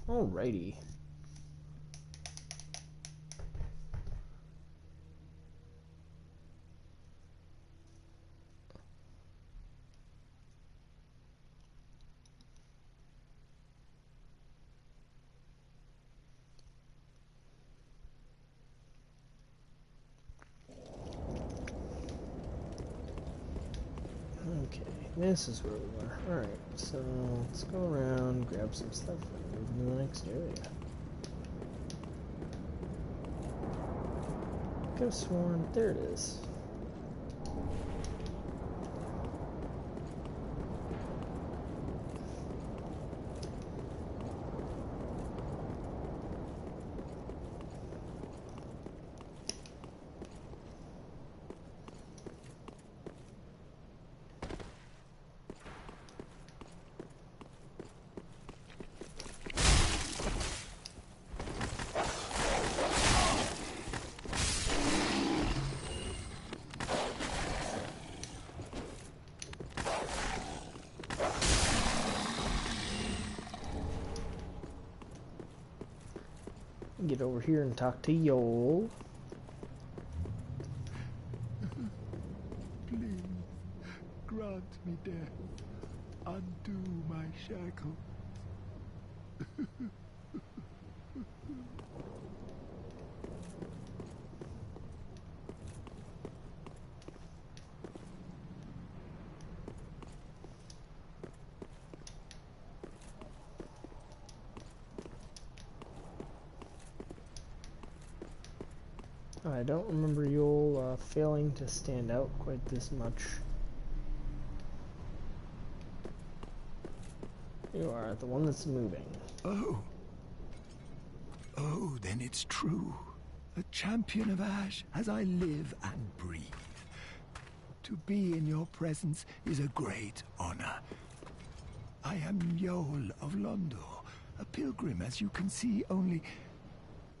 Alrighty. Okay, this is where we were. Alright, so let's go around, grab some stuff, and move to the next area. Could have sworn. There it is. Get over here and talk to Yol. Please, grant me death. Undo my shackles. I don't remember Yol failing to stand out quite this much. You are the one that's moving. Oh. Oh, then it's true. A champion of Ash as I live and breathe. To be in your presence is a great honor. I am Yol of Londo, a pilgrim, as you can see, only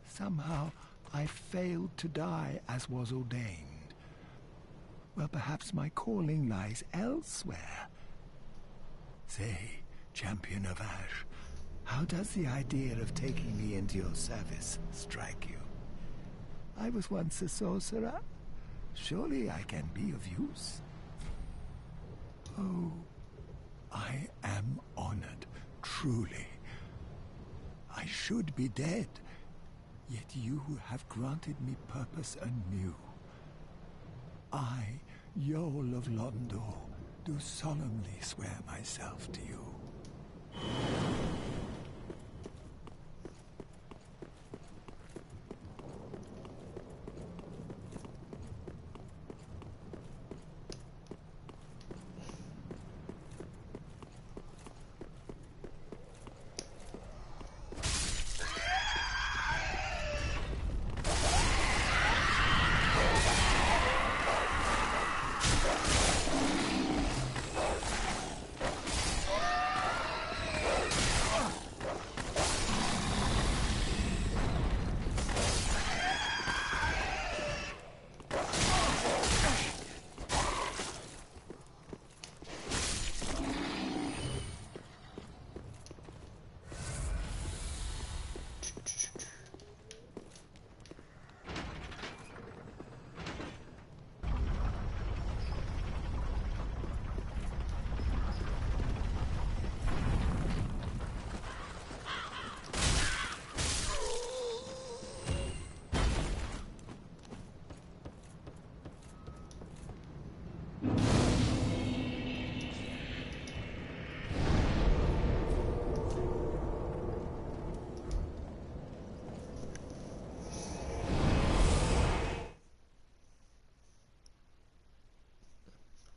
somehow I failed to die as was ordained. Well, perhaps my calling lies elsewhere. Say, champion of Ash, how does the idea of taking me into your service strike you? I was once a sorcerer. Surely I can be of use. Oh, I am honored, truly. I should be dead. Yet you have granted me purpose anew. I, Yol of Londo, do solemnly swear myself to you.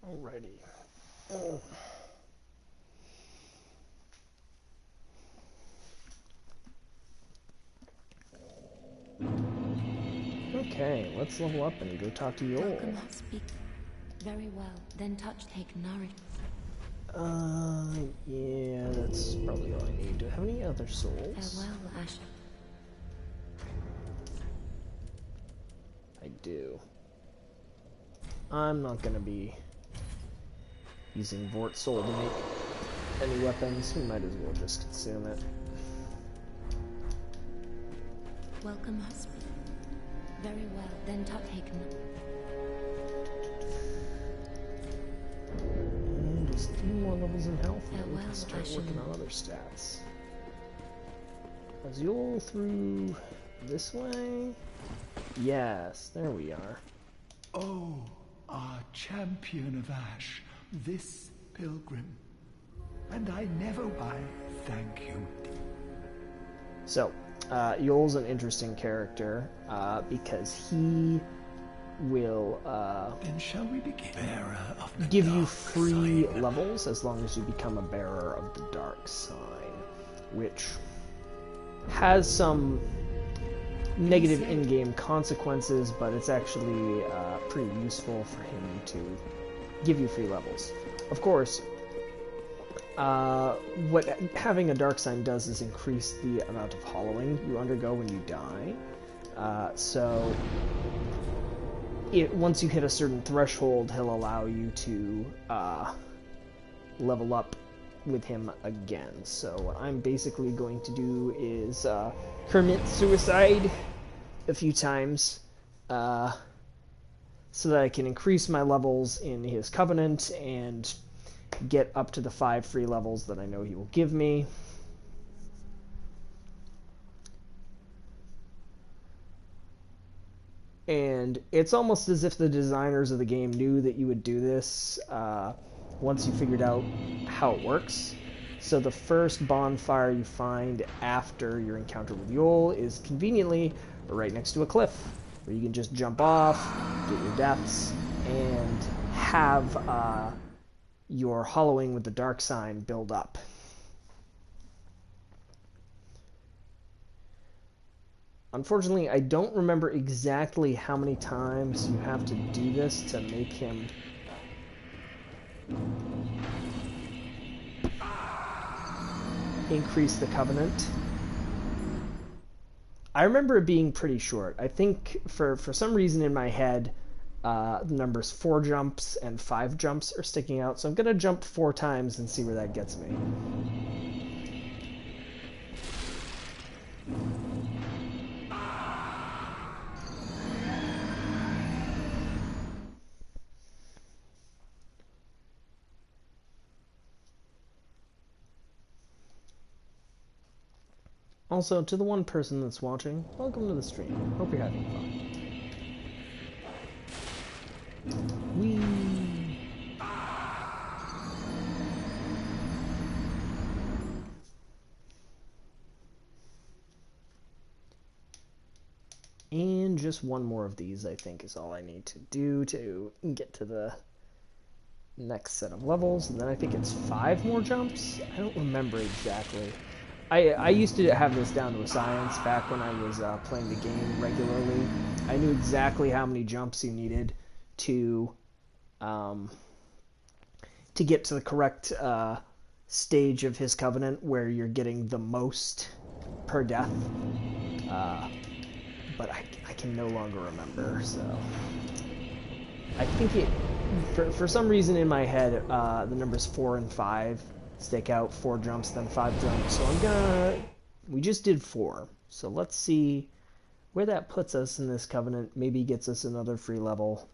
Alrighty. Oh. Okay, let's level up and go talk to Yol. Welcome, speak very well. Then touch, take nourish. Yeah, that's probably all I need. Do I have any other souls? Farewell, Ash. I do. I'm not gonna be using Vort Soul to make any weapons. We might as well just consume it. Welcome, husband. Very well, then taken. And just 3 more levels in health, and then we Farewell, can start Ashen. working on other stats. Is Yule through this way? Yes, there we are. Oh, our champion of Ash, this pilgrim. And I thank you. So, Yule's an interesting character, because he will Then shall we begin? Bearer of the give you dark free sign. levels as long as you become a bearer of the dark sign, which has some negative in-game consequences, but it's actually pretty useful for him to give you free levels. Of course, what having a dark sign does is increase the amount of hollowing you undergo when you die. So once you hit a certain threshold, he'll allow you to level up with him again. So what I'm basically going to do is Kermit suicide a few times so that I can increase my levels in his covenant and get up to the 5 free levels that I know he will give me. And it's almost as if the designers of the game knew that you would do this once you figured out how it works. So the first bonfire you find after your encounter with Yule is conveniently right next to a cliff, where you can just jump off, get your deaths, and have your hollowing with the dark sign build up. Unfortunately, I don't remember exactly how many times you have to do this to make him increase the covenant. I remember it being pretty short. I think for some reason in my head, the numbers 4 jumps and 5 jumps are sticking out, so I'm going to jump 4 times and see where that gets me. Also, to the one person that's watching, welcome to the stream. Hope you're having fun. Whee! And just one more of these, I think, is all I need to do to get to the next set of levels. And then I think it's 5 more jumps? I don't remember exactly. I used to have this down to a science back when I was playing the game regularly. I knew exactly how many jumps you needed to get to the correct stage of his covenant where you're getting the most per death. But I can no longer remember, so I think it for some reason in my head the numbers 4 and 5 stick out. 4 jumps, then 5 jumps. So we just did 4. So let's see where that puts us in this covenant. Maybe gets us another free level.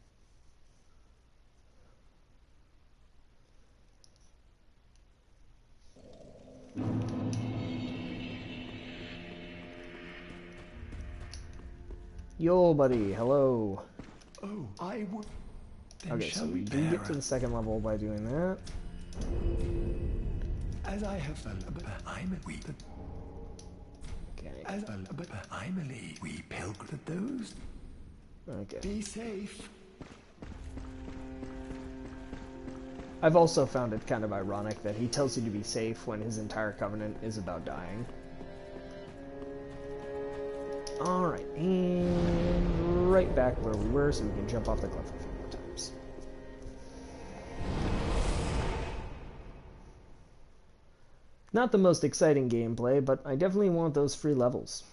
Yo, buddy, hello. Oh, I would. Then Okay, shall so we we do get bear to the second level by doing that. as I have but I'm a we. Okay. But I'm a lead. We pilgrim those. Okay. Be safe. I've also found it kind of ironic that he tells you to be safe when his entire covenant is about dying. Alright, and right back where we were so we can jump off the cliff a few more times. Not the most exciting gameplay, but I definitely want those free levels.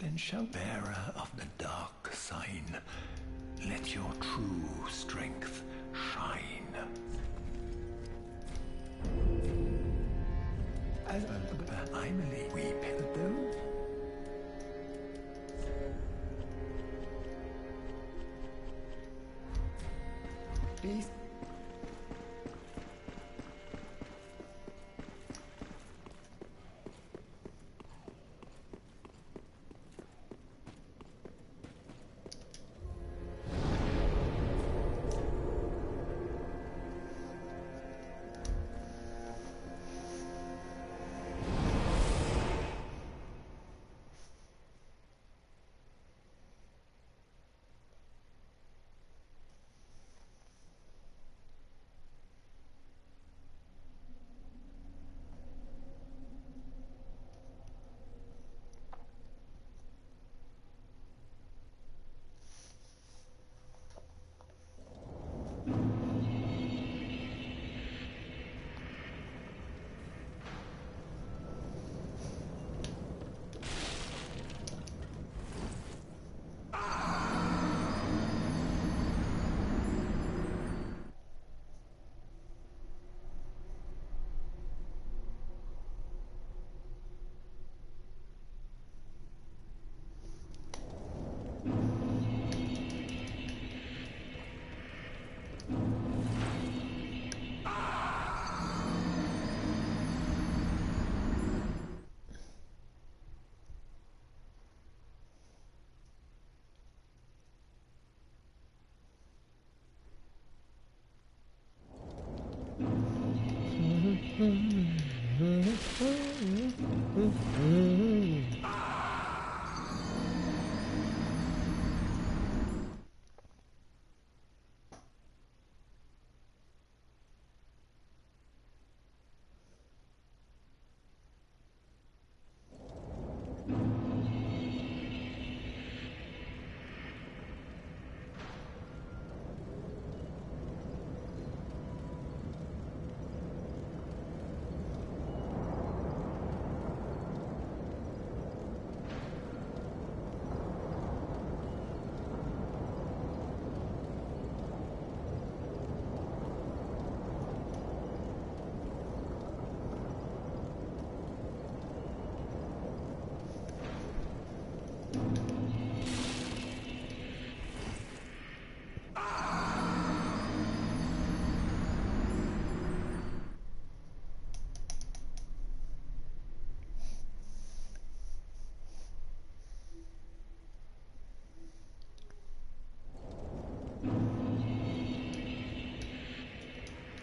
then shall bearer of the dark sign, let your true strength shine. As I believe we pet those. Peace.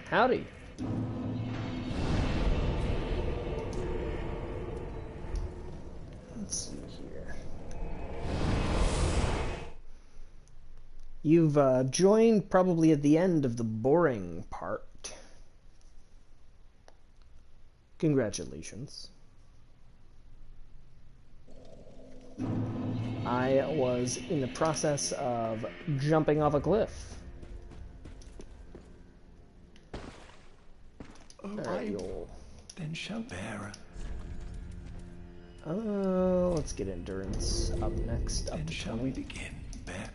Howdy. Let's see here. You've joined probably at the end of the boring part. Congratulations. I was in the process of jumping off a cliff. Then shall bear. Let's get endurance up next. Up Then to shall 20. we begin? Bear.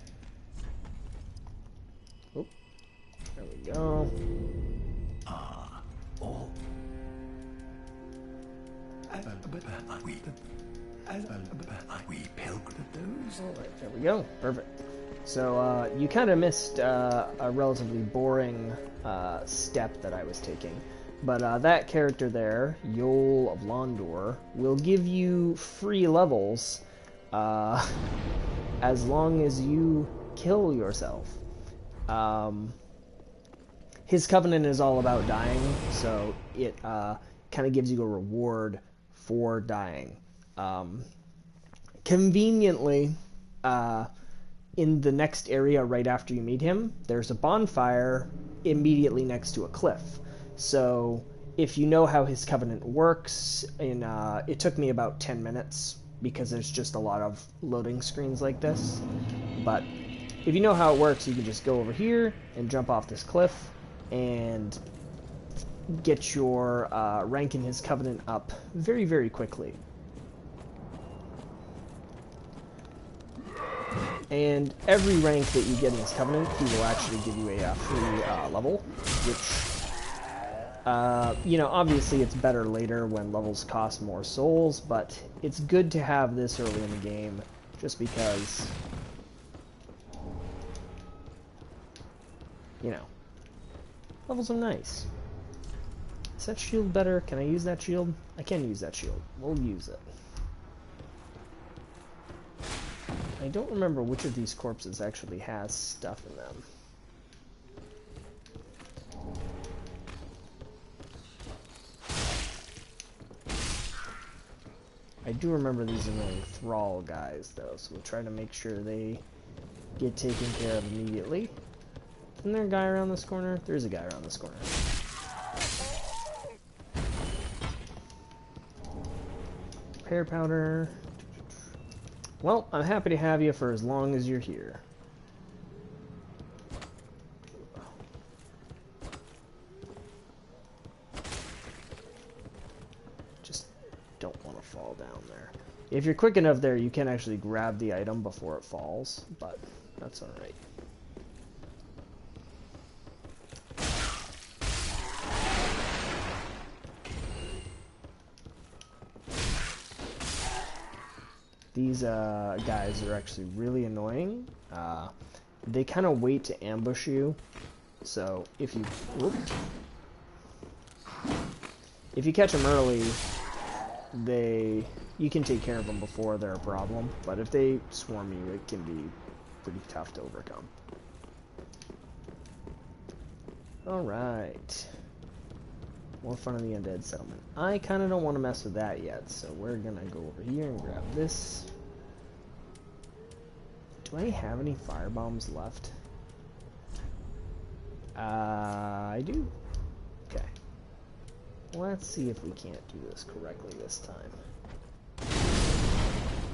Oh, there we go. Oh. We pilgrim those. All right, there we go. Perfect. So you kind of missed a relatively boring step that I was taking. But that character there, Yol of Londor, will give you free levels as long as you kill yourself. His covenant is all about dying, so it kind of gives you a reward for dying. Conveniently, in the next area right after you meet him, there's a bonfire immediately next to a cliff. So if you know how his covenant works, it took me about 10 minutes because there's just a lot of loading screens like this. But if you know how it works, you can just go over here and jump off this cliff and get your rank in his covenant up very, very quickly. And every rank that you get in this Covenant, he will actually give you a free level, which, you know, obviously it's better later when levels cost more souls, but it's good to have this early in the game, just because, you know, levels are nice. Is that shield better? Can I use that shield? I can use that shield. We'll use it. I don't remember which of these corpses actually has stuff in them. I do remember these annoying thrall guys, though, so we'll try to make sure they get taken care of immediately. Isn't there a guy around this corner? There's a guy around this corner. Repair powder. Well, I'm happy to have you for as long as you're here. Just don't want to fall down there. If you're quick enough there, you can actually grab the item before it falls, but that's alright. These guys are actually really annoying. They kind of wait to ambush you, so if you catch them early, you can take care of them before they're a problem. But if they swarm you, it can be pretty tough to overcome. All right, more fun in the undead settlement. I kind of don't want to mess with that yet, so we're gonna go over here and grab this. Do I have any firebombs left? I do. Okay. Let's see if we can't do this correctly this time.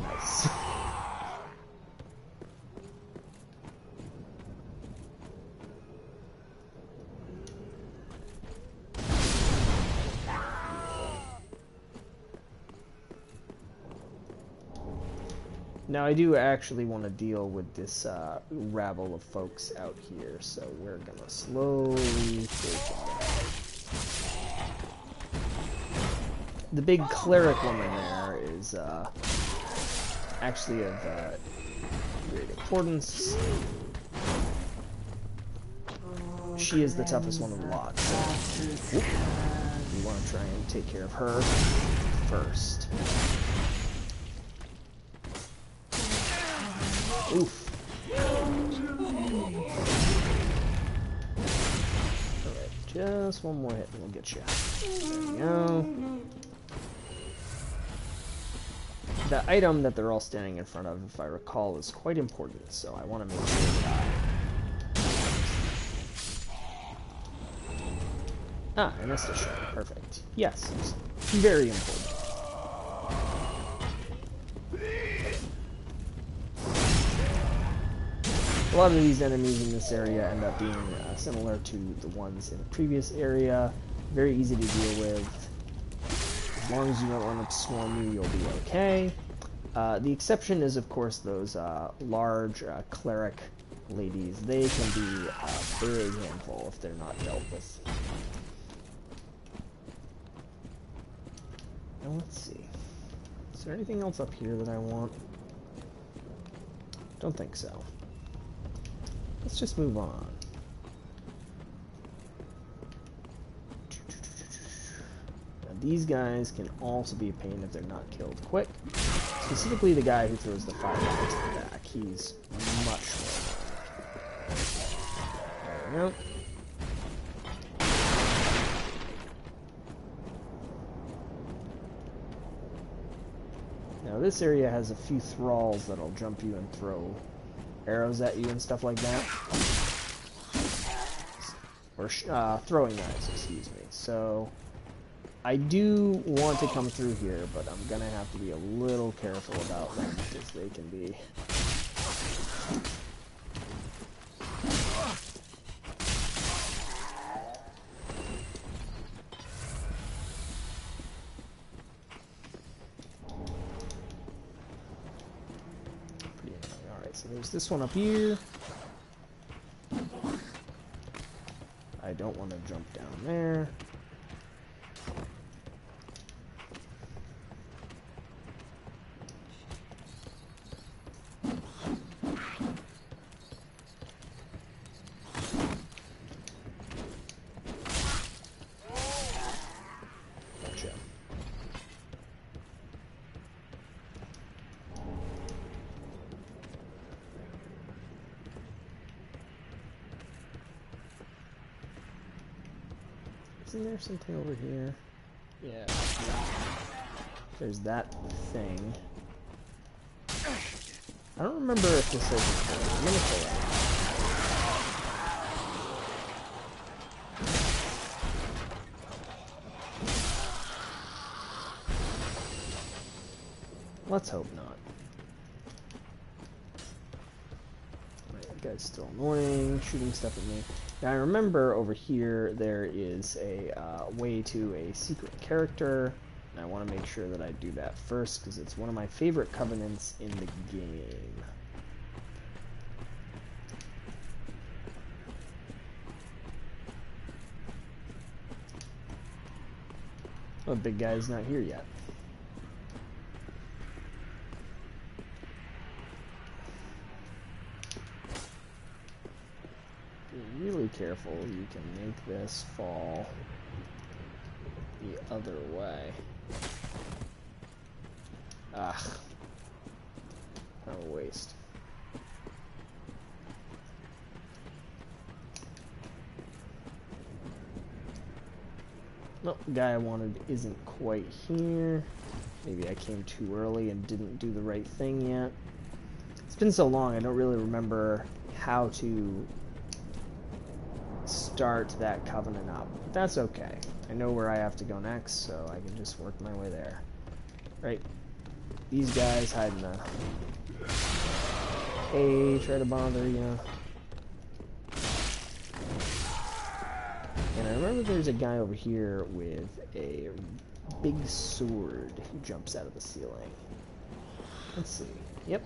Nice. Now, I do actually want to deal with this rabble of folks out here, so we're gonna slowly take it down. The big cleric woman there is actually of great importance. She is the toughest one of the lot, so we want to try and take care of her first. Oof. Alright, just one more hit and we'll get you. There we go. The item that they're all standing in front of, if I recall, is quite important, so I want to make sure that I missed a shot. Perfect. Yes, it's very important. A lot of these enemies in this area end up being similar to the ones in the previous area. Very easy to deal with. As long as you don't let them swarm you, you'll be okay. The exception is, of course, those large cleric ladies. They can be a big handful if they're not dealt with. Now let's see. Is there anything else up here that I want? Don't think so. Let's just move on. Now, these guys can also be a pain if they're not killed quick. Specifically the guy who throws the firebombs in the back. He's much more annoying. There we go. Now this area has a few thralls that'll jump you and throw arrows at you and stuff like that. Or throwing knives, excuse me. So I do want to come through here, but I'm gonna have to be a little careful about them because they can be So there's this one up here. I don't want to jump down there. Gotcha. Isn't there something over here? Yeah. There's that thing. I don't remember if this is a I'm gonna kill it. Let's hope not. Right, that guy's still annoying, shooting stuff at me. Now I remember over here there is a way to a secret character, and I want to make sure that I do that first because it's one of my favorite covenants in the game. Oh, the big guy's not here yet. Be really careful, you can make this fall the other way. Ah, what a waste. Nope, the guy I wanted isn't quite here. Maybe I came too early and didn't do the right thing yet. It's been so long, I don't really remember how to start that covenant up. But that's okay. I know where I have to go next, so I can just work my way there. Right. These guys hide in the... Hey, try to bother you. And I remember there's a guy over here with a big sword who jumps out of the ceiling. Let's see. Yep.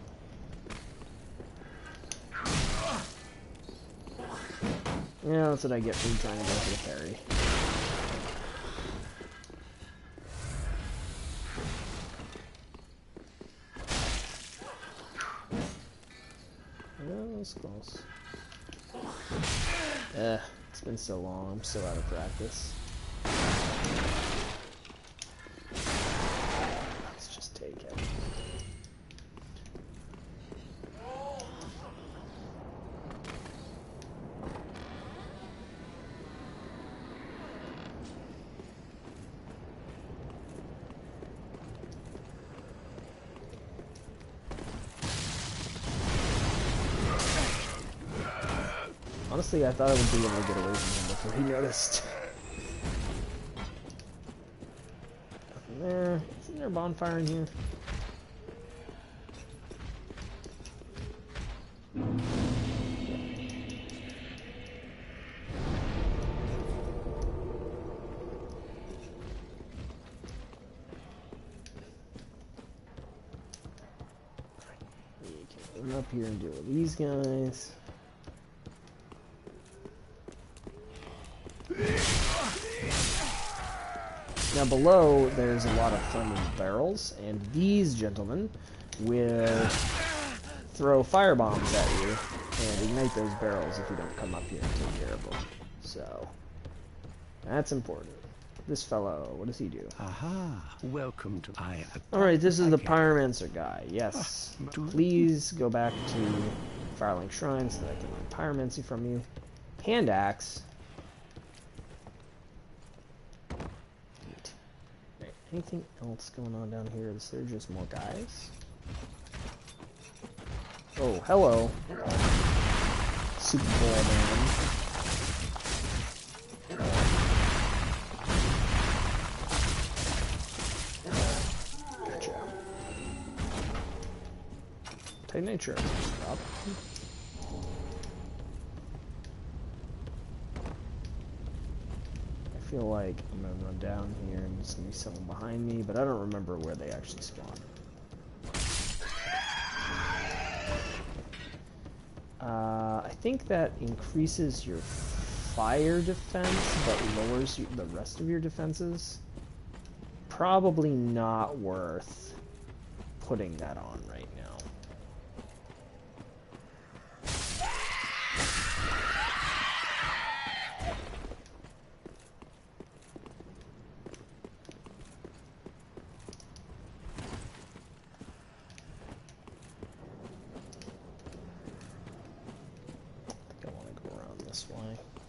Yeah, that's what I get for trying to go for the parry. Oh, that was close. It's been so long, I'm so out of practice. Let's just take it. Honestly, I thought I would be able to get away from him before he noticed. Nothing there. Isn't there a bonfire in here? We can run up here and deal with these guys. Now below, there's a lot of flaming barrels, and these gentlemen will throw fire bombs at you and ignite those barrels if you don't come up here and take care of them. So, that's important. This fellow, what does he do? Aha! Welcome to Alright, this is the pyromancer guy. Yes. Please go back to Firelink Shrine so that I can learn pyromancy from you. Hand axe. Anything else going on down here? Is there just more guys? Oh, hello. Super Bowl man. Gotcha. Titanite up. I feel like I'm gonna run down here and there's gonna be someone behind me, but I don't remember where they actually spawn. think that increases your fire defense, but lowers the rest of your defenses. Probably not worth putting that on right now.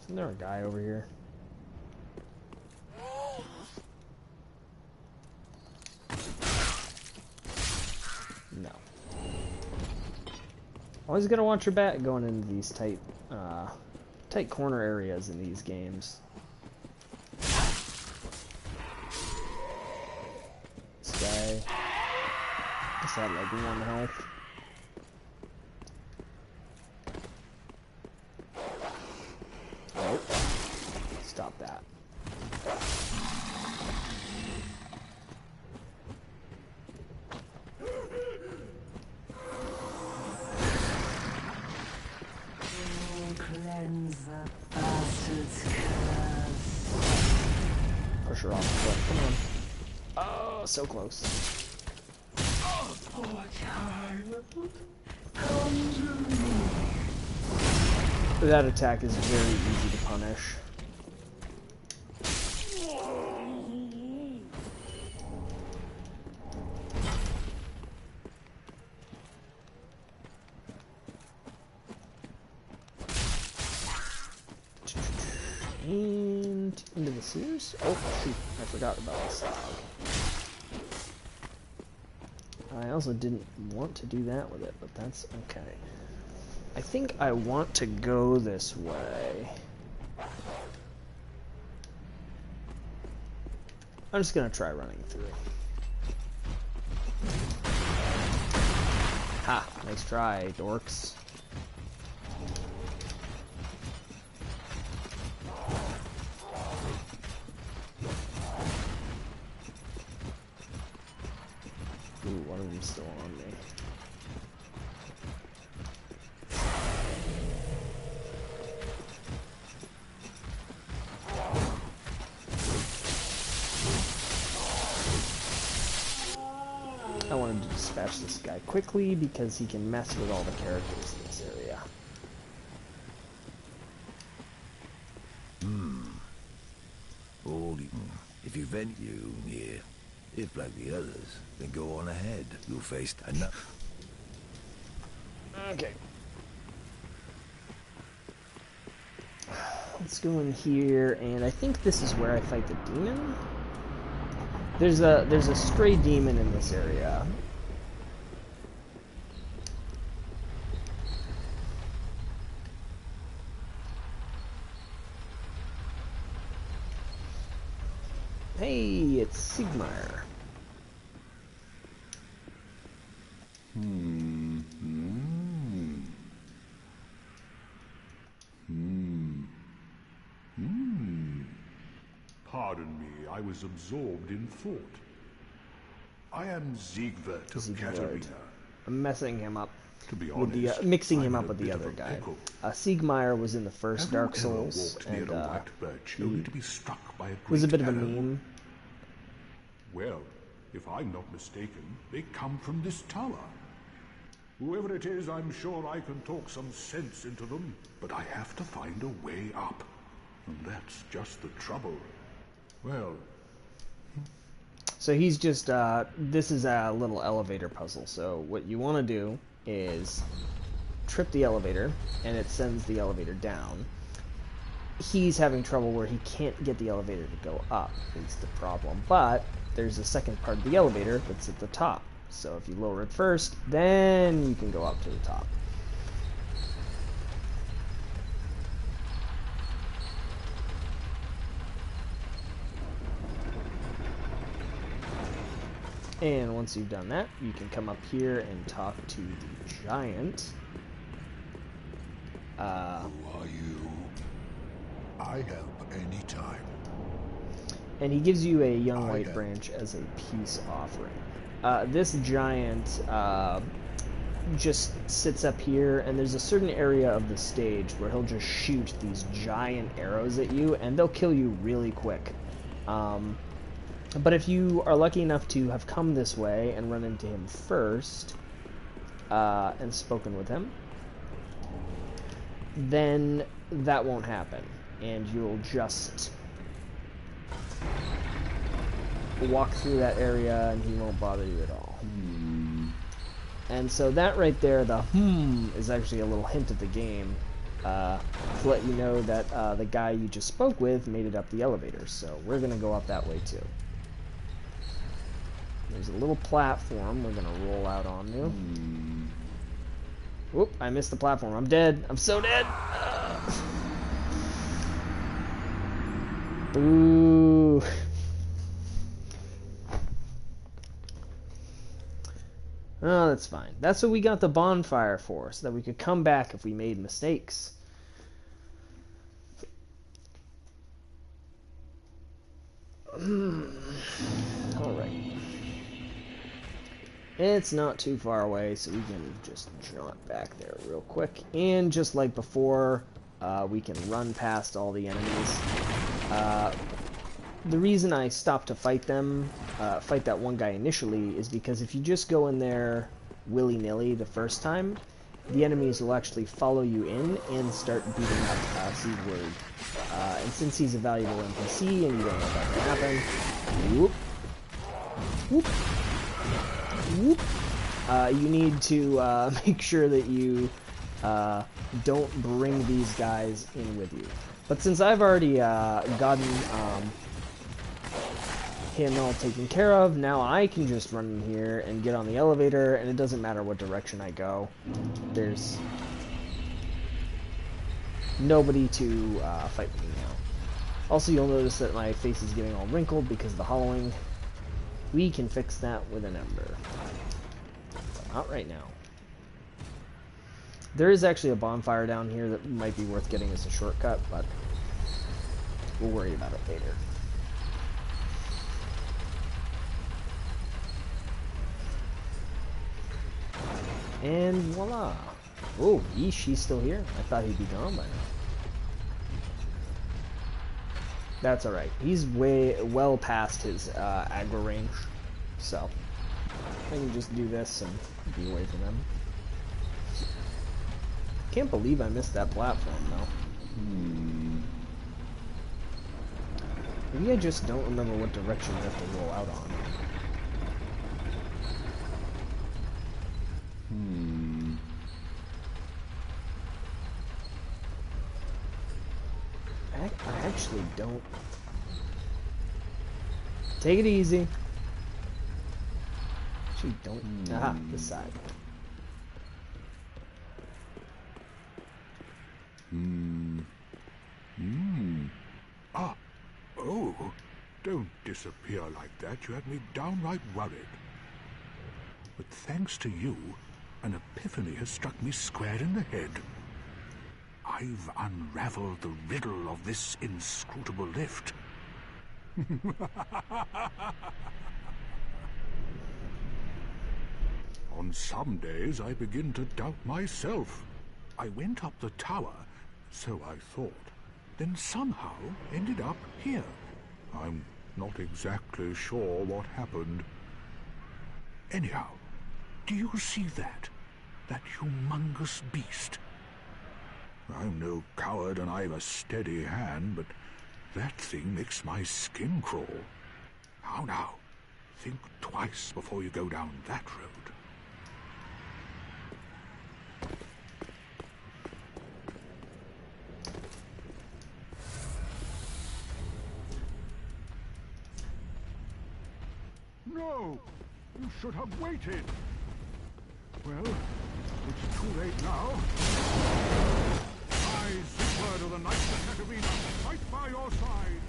Isn't there a guy over here? No. Always gotta watch your back going into these tight corner areas in these games. This guy just had like 1 health. Stop that. Push her off the cliff. Come on. Oh, so close. That attack is very easy to punish. And into the sewers? Oh, shoot. I forgot about this dog. I also didn't want to do that with it, but that's okay. I think I want to go this way. I'm just gonna try running through. Ha! Nice try, dorks. Ooh, one of them's still on me. I wanted to dispatch this guy quickly because he can mess with all the characters in this area. If you vent you here, if like the others, then go on ahead. You'll face enough. Okay. Let's go in here, and I think this is where I fight the demon. There's a stray demon in this area. Hey, it's Sigmar. Pardon me, I was absorbed in thought. I am Siegward of Katarina. I'm messing him up. To be With honest, the mixing I'm him in up a with the bit of other a guy. pickle. Sigmar was in the first Have Dark you ever Souls, walked near and a white birch only to be struck by a was a great bit of a arrow? meme. Well, if I'm not mistaken, they come from this tower. Whoever it is, I'm sure I can talk some sense into them, but I have to find a way up. And that's just the trouble. Well, So he's just, this is a little elevator puzzle. So what you want to do is trip the elevator, and it sends the elevator down. He's having trouble where he can't get the elevator to go up, is the problem. But there's a second part of the elevator that's at the top. So if you lower it first, then you can go up to the top. And once you've done that, you can come up here and talk to the giant. Who are you? I help anytime. And he gives you a young white branch as a peace offering. This giant just sits up here, and there's a certain area of the stage where he'll just shoot these giant arrows at you, and they'll kill you really quick. But if you are lucky enough to have come this way and run into him first, and spoken with him, then that won't happen, and you'll just walk through that area and he won't bother you at all. And so that right there, the is actually a little hint of the game to let you know that the guy you just spoke with made it up the elevator. So we're going to go up that way too. There's a little platform we're going to roll out onto. Whoop, I missed the platform. I'm dead. I'm so dead. Boo. Oh, that's fine. That's what we got the bonfire for, so that we could come back if we made mistakes. Alright. It's not too far away, so we can just jaunt back there real quick. And just like before, we can run past all the enemies. The reason I stopped to fight them, fight that one guy initially, is because if you just go in there willy-nilly the first time, the enemies will actually follow you in and start beating up Seedward. And since he's a valuable NPC and you don't know that can happen, whoop, whoop, whoop, you need to make sure that you don't bring these guys in with you. But since I've already gotten him all taken care of, now I can just run in here and get on the elevator, and it doesn't matter what direction I go. There's nobody to fight with me now. Also, you'll notice that my face is getting all wrinkled because of the hollowing. We can fix that with an ember. But not right now. There is actually a bonfire down here that might be worth getting as a shortcut, but we'll worry about it later. And voila. Oh, yeesh, he's still here. I thought he'd be gone by now. That's alright. He's well past his aggro range. So, I can just do this and be away from him. Can't believe I missed that platform, though. Maybe I just don't remember what direction you have to roll out on. I actually don't. Take it easy. Actually, don't. Aha, this side. Ah, oh, don't disappear like that. You had me downright worried. But thanks to you, an epiphany has struck me square in the head. I've unraveled the riddle of this inscrutable lift. On some days I begin to doubt myself. I went up the tower, so I thought, then somehow ended up here. I'm not exactly sure what happened. Anyhow, do you see that? That humongous beast? I'm no coward and I've a steady hand, but that thing makes my skin crawl. How now? Think twice before you go down that road. No! You should have waited! Well, it's too late now. I, Zipward of the Knights of Katarina, fight by your side!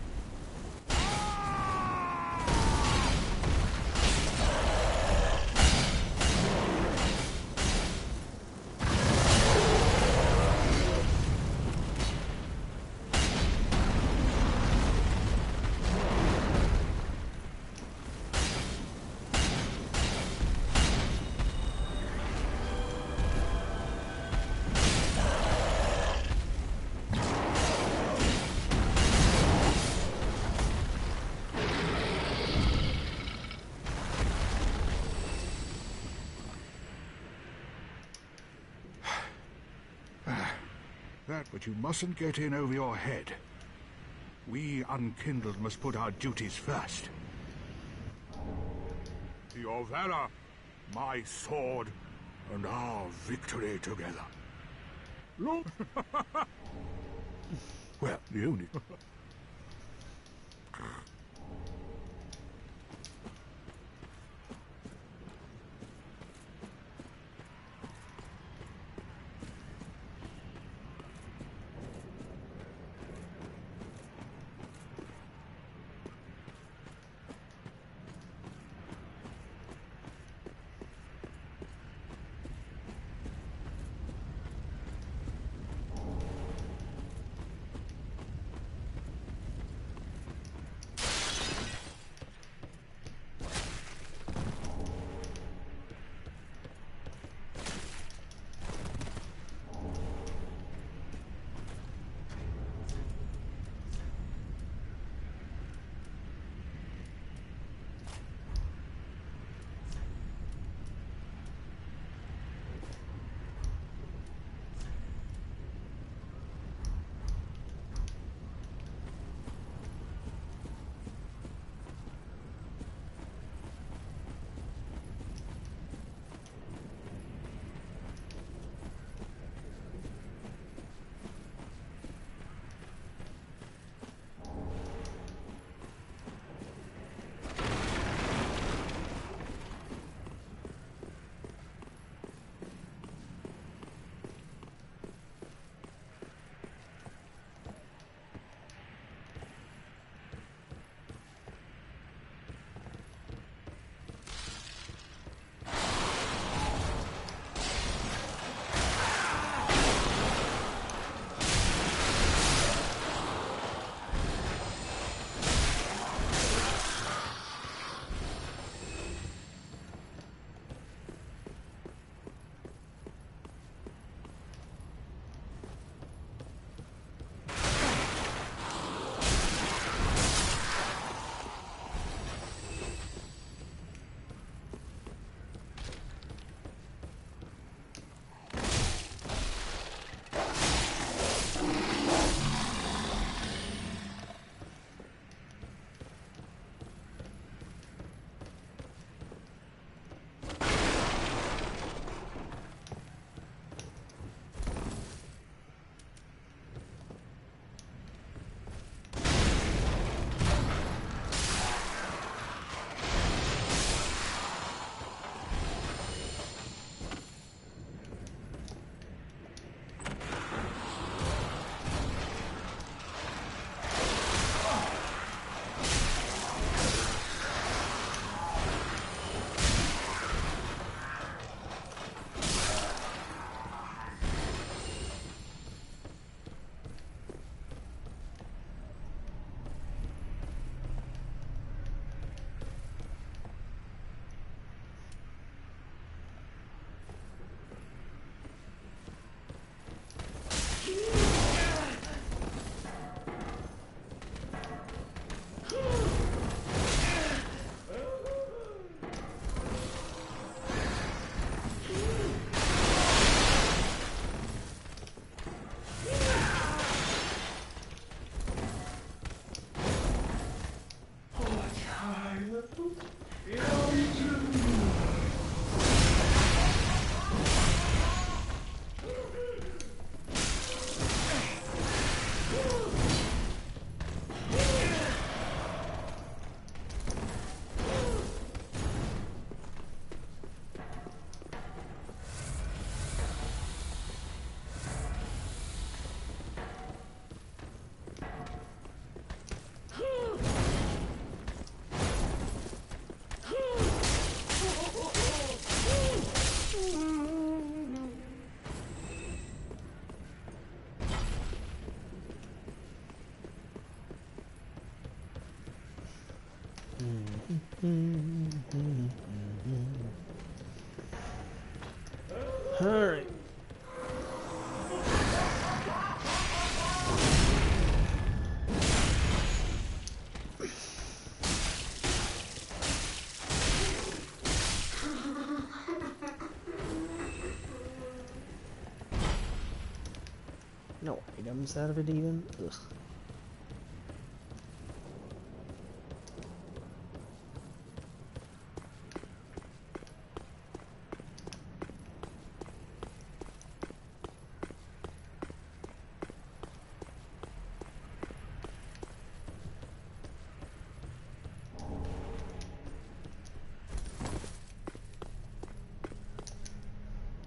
That, but you mustn't get in over your head. We unkindled must put our duties first. To your valor, my sword, and our victory together. Look! Well, the only... Alright. No items out of it even? Ugh.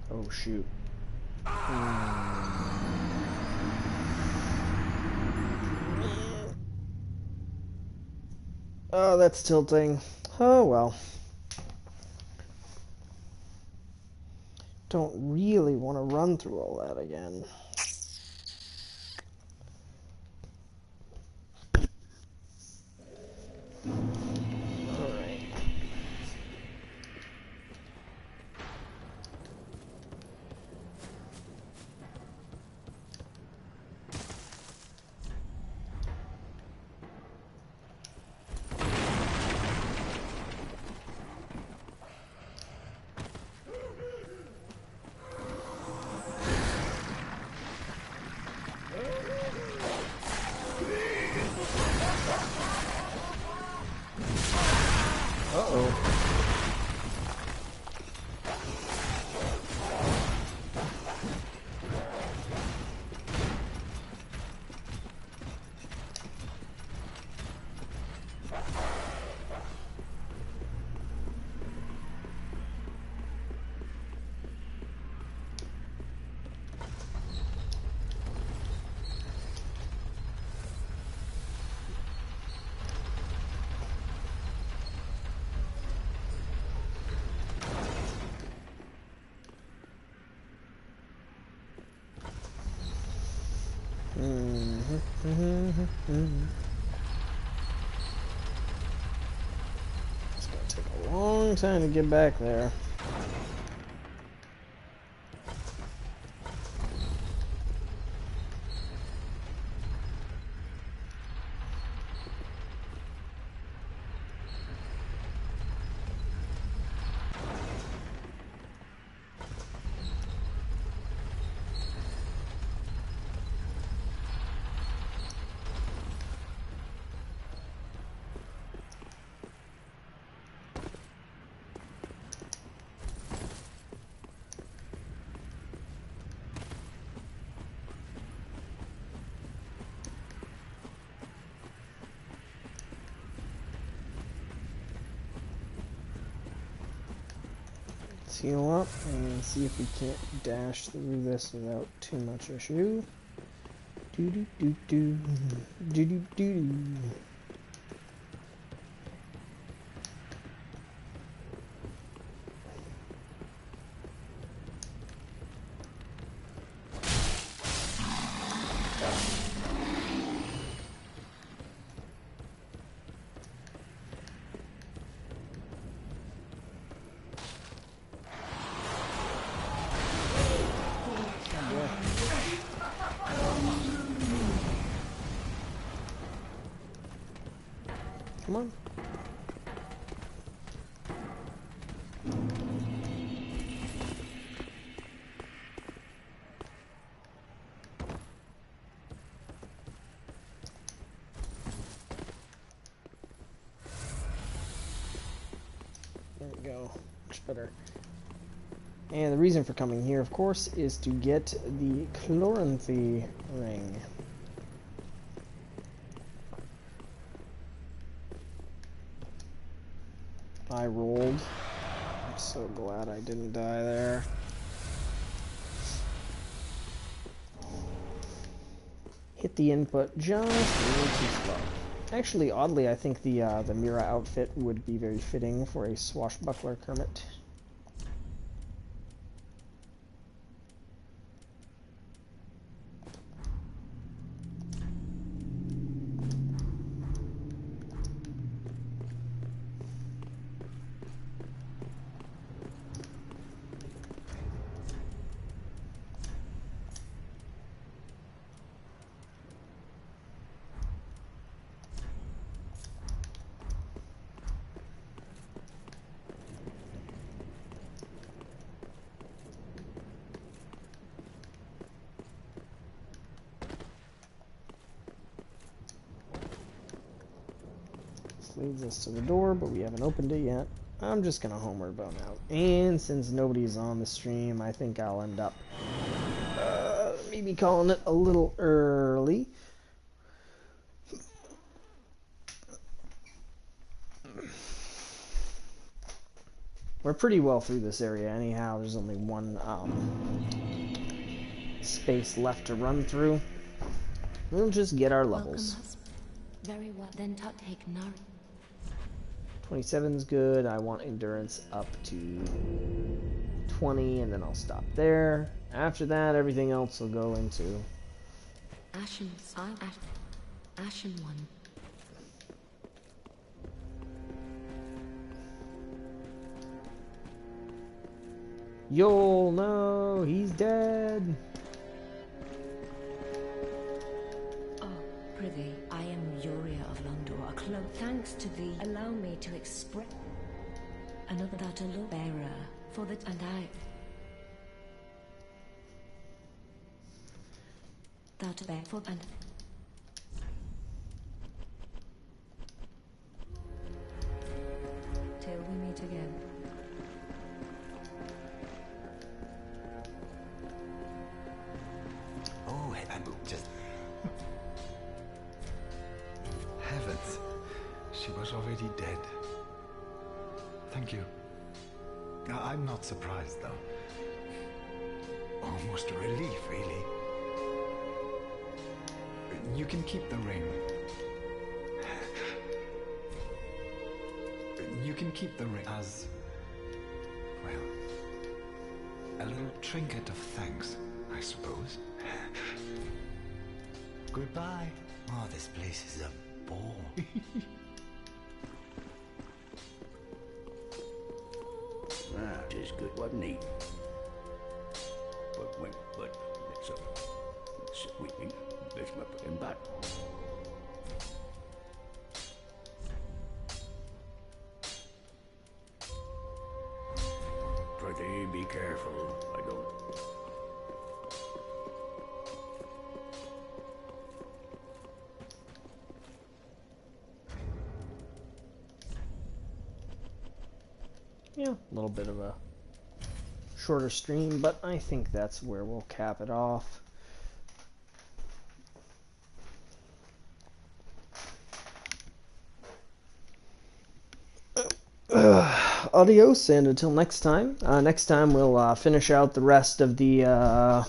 Oh shoot. Oh, that's tilting. Oh well. Don't really want to run through all that again. Alright. Uh-oh. It's gonna take a long time to get back there. Let's heal up and see if we can't dash through this without too much issue. Do do do do do do do. Come on. There we go. Much better. And the reason for coming here, of course, is to get the Chloranthy ring. I rolled. I'm so glad I didn't die there. Hit the input just a little too slow. Actually, oddly, I think the Mira outfit would be very fitting for a swashbuckler Kermit. leads us to the door, but we haven't opened it yet. I'm just gonna homeward bound out. And since nobody's on the stream, I think I'll end up maybe calling it a little early. We're pretty well through this area anyhow. There's only one space left to run through. We'll just get our levels. Very well, then take Nari. 27's good. I want endurance up to 20, and then I'll stop there. After that, everything else will go into Ashen one. Yol, no, he's dead. Oh, prithee, I am Uria of Londor, a cloak. Thanks to thee, allow me to express another that a law bearer for the and I. That bear for and till we meet again. Oh, and just... Heavens. She was already dead. Thank you. I'm not surprised, though. Almost a relief, really. You can keep the ring. You can keep the ring as... well... a little trinket of thanks, I suppose. Goodbye. Oh, this place is a bore. Tis good, wasn't he? But it's weeping. Let's not put him back. Prithee, be careful. I don't... Yeah, a little bit of a shorter stream, but I think that's where we'll cap it off. Adios, and until next time. Next time we'll finish out the rest of the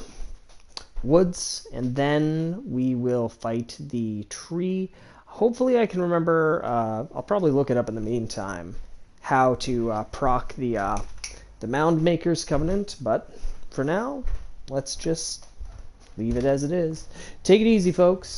woods, and then we will fight the tree. Hopefully I can remember, I'll probably look it up in the meantime, how to proc the Mound Maker's Covenant, but for now, let's just leave it as it is. Take it easy, folks.